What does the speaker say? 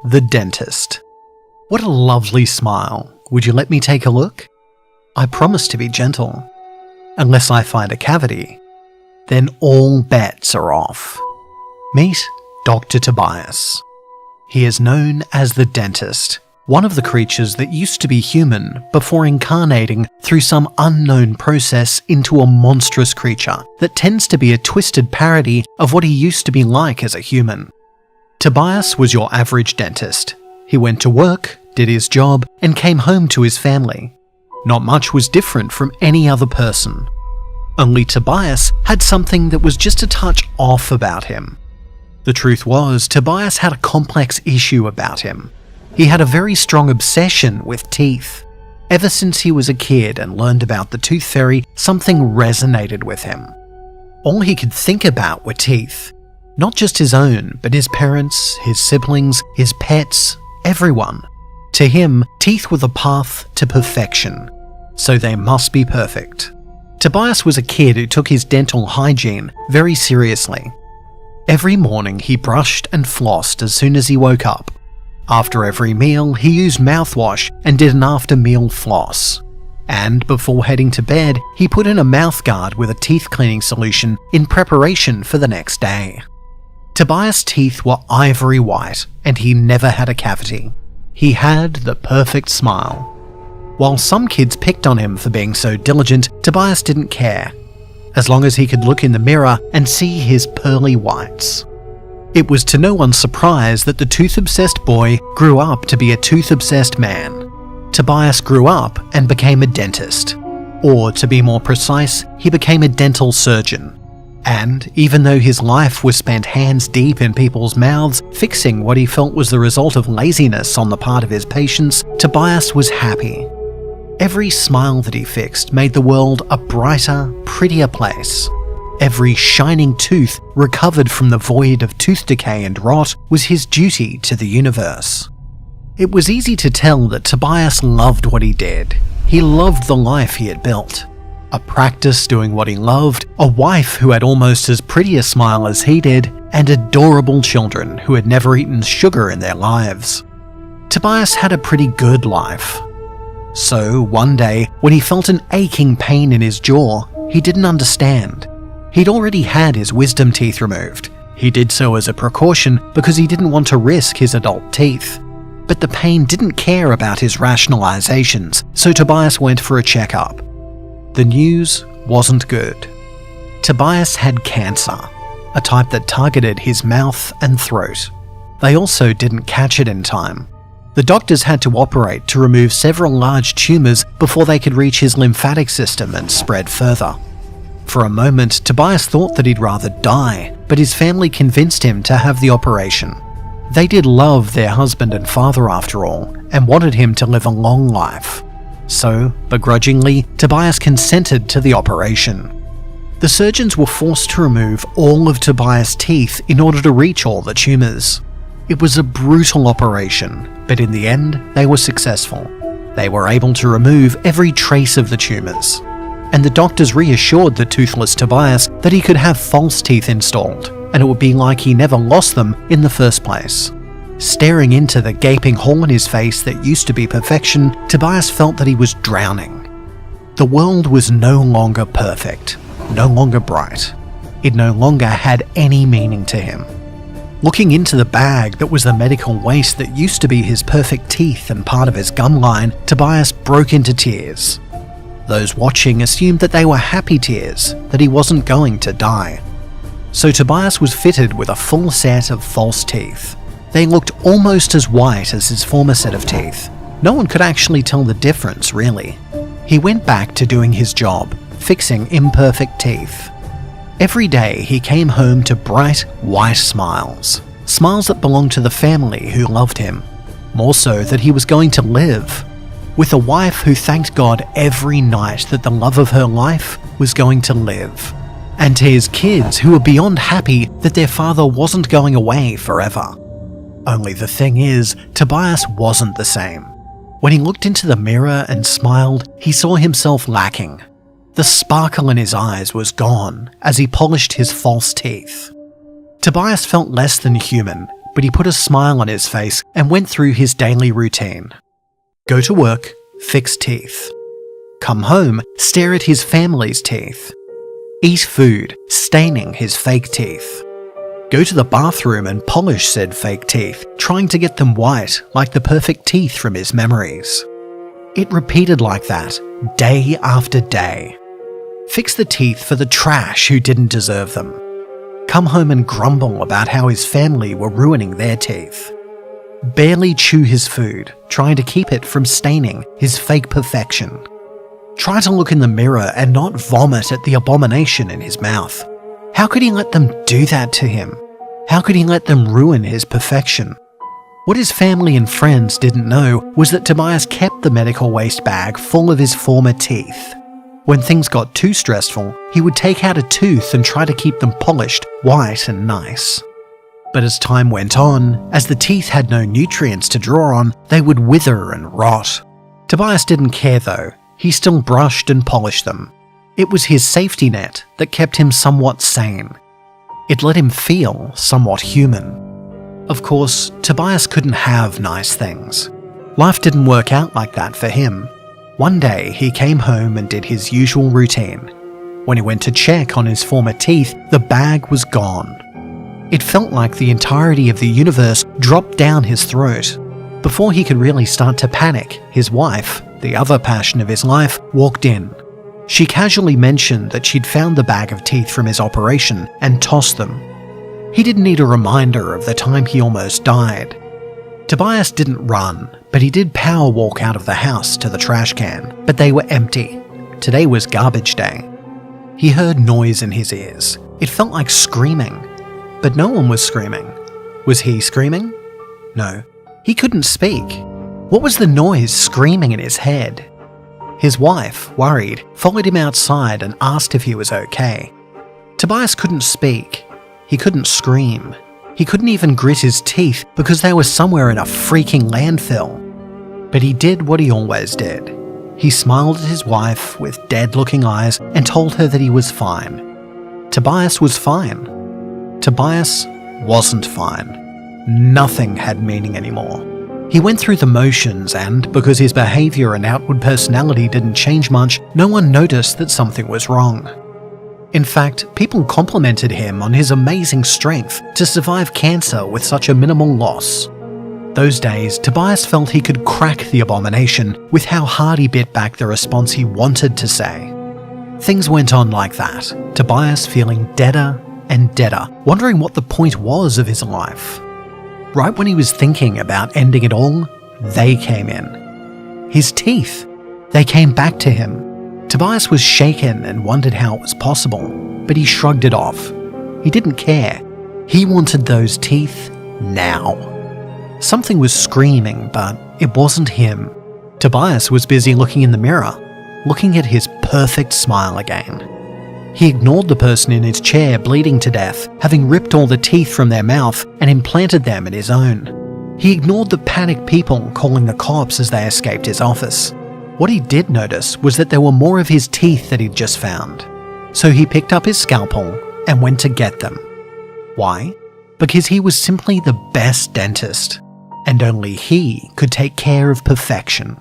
The dentist. What a lovely smile. Would you let me take a look? I promise to be gentle. Unless I find a cavity, then all bets are off. Meet Dr. Tobias. He is known as the dentist, one of the creatures that used to be human before incarnating through some unknown process into a monstrous creature that tends to be a twisted parody of what he used to be like as a human. Tobias was your average dentist. He went to work, did his job, and came home to his family. Not much was different from any other person. Only Tobias had something that was just a touch off about him. The truth was, Tobias had a complex issue about him. He had a very strong obsession with teeth. Ever since he was a kid and learned about the tooth fairy, something resonated with him. All he could think about were teeth. Not just his own, but his parents, his siblings, his pets, everyone. To him, teeth were the path to perfection, so they must be perfect. Tobias was a kid who took his dental hygiene very seriously. Every morning he brushed and flossed as soon as he woke up. After every meal, he used mouthwash and did an after-meal floss. And before heading to bed, he put in a mouthguard with a teeth cleaning solution in preparation for the next day. Tobias' teeth were ivory white, and he never had a cavity. He had the perfect smile. While some kids picked on him for being so diligent, Tobias didn't care, as long as he could look in the mirror and see his pearly whites. It was to no one's surprise that the tooth-obsessed boy grew up to be a tooth-obsessed man. Tobias grew up and became a dentist. Or, to be more precise, he became a dental surgeon. And even though his life was spent hands deep in people's mouths, fixing what he felt was the result of laziness on the part of his patients, Tobias was happy. Every smile that he fixed made the world a brighter, prettier place. Every shining tooth recovered from the void of tooth decay and rot was his duty to the universe. It was easy to tell that Tobias loved what he did. He loved the life he had built. A practice doing what he loved, a wife who had almost as pretty a smile as he did, and adorable children who had never eaten sugar in their lives. Tobias had a pretty good life. So, one day, when he felt an aching pain in his jaw, he didn't understand. He'd already had his wisdom teeth removed. He did so as a precaution because he didn't want to risk his adult teeth. But the pain didn't care about his rationalizations, so Tobias went for a checkup. The news wasn't good. Tobias had cancer, a type that targeted his mouth and throat. They also didn't catch it in time. The doctors had to operate to remove several large tumors before they could reach his lymphatic system and spread further. For a moment, Tobias thought that he'd rather die, but his family convinced him to have the operation. They did love their husband and father after all, and wanted him to live a long life. So, begrudgingly, Tobias consented to the operation. The surgeons were forced to remove all of Tobias' teeth in order to reach all the tumors. It was a brutal operation, but in the end, they were successful. They were able to remove every trace of the tumors. And the doctors reassured the toothless Tobias that he could have false teeth installed, and it would be like he never lost them in the first place. Staring into the gaping hole in his face that used to be perfection, Tobias felt that he was drowning. The world was no longer perfect, no longer bright. It no longer had any meaning to him. Looking into the bag that was the medical waste that used to be his perfect teeth and part of his gum line, Tobias broke into tears. Those watching assumed that they were happy tears, that he wasn't going to die. So Tobias was fitted with a full set of false teeth. They looked almost as white as his former set of teeth. No one could actually tell the difference, really. He went back to doing his job, fixing imperfect teeth. Every day he came home to bright, white smiles. Smiles that belonged to the family who loved him. More so that he was going to live. With a wife who thanked God every night that the love of her life was going to live. And to his kids who were beyond happy that their father wasn't going away forever. Only the thing is, Tobias wasn't the same. When he looked into the mirror and smiled, he saw himself lacking. The sparkle in his eyes was gone as he polished his false teeth. Tobias felt less than human, but he put a smile on his face and went through his daily routine. Go to work, fix teeth. Come home, stare at his family's teeth. Eat food, staining his fake teeth. Go to the bathroom and polish said fake teeth, trying to get them white like the perfect teeth from his memories. It repeated like that, day after day. Fix the teeth for the trash who didn't deserve them. Come home and grumble about how his family were ruining their teeth. Barely chew his food, trying to keep it from staining his fake perfection. Try to look in the mirror and not vomit at the abomination in his mouth. How could he let them do that to him? How could he let them ruin his perfection? What his family and friends didn't know was that Tobias kept the medical waste bag full of his former teeth. When things got too stressful, he would take out a tooth and try to keep them polished, white and nice. But as time went on, as the teeth had no nutrients to draw on, they would wither and rot. Tobias didn't care though. He still brushed and polished them. It was his safety net that kept him somewhat sane. It let him feel somewhat human. Of course, Tobias couldn't have nice things. Life didn't work out like that for him. One day, he came home and did his usual routine. When he went to check on his former teeth, the bag was gone. It felt like the entirety of the universe dropped down his throat. Before he could really start to panic, his wife, the other passion of his life, walked in. She casually mentioned that she'd found the bag of teeth from his operation and tossed them. He didn't need a reminder of the time he almost died. Tobias didn't run, but he did power walk out of the house to the trash can, but they were empty. Today was garbage day. He heard noise in his ears. It felt like screaming, but no one was screaming. Was he screaming? No. He couldn't speak. What was the noise screaming in his head? His wife, worried, followed him outside and asked if he was okay. Tobias couldn't speak. He couldn't scream. He couldn't even grit his teeth because they were somewhere in a freaking landfill. But he did what he always did. He smiled at his wife with dead-looking eyes and told her that he was fine. Tobias was fine. Tobias wasn't fine. Nothing had meaning anymore. He went through the motions and, because his behaviour and outward personality didn't change much, no one noticed that something was wrong. In fact, people complimented him on his amazing strength to survive cancer with such a minimal loss. Those days, Tobias felt he could crack the abomination with how hard he bit back the response he wanted to say. Things went on like that, Tobias feeling deader and deader, wondering what the point was of his life. Right when he was thinking about ending it all, they came in. His teeth. They came back to him. Tobias was shaken and wondered how it was possible, but he shrugged it off. He didn't care. He wanted those teeth now. Something was screaming, but it wasn't him. Tobias was busy looking in the mirror, looking at his perfect smile again. He ignored the person in his chair bleeding to death, having ripped all the teeth from their mouth and implanted them in his own. He ignored the panicked people calling the cops as they escaped his office. What he did notice was that there were more of his teeth that he'd just found. So he picked up his scalpel and went to get them. Why? Because he was simply the best dentist, and only he could take care of perfection.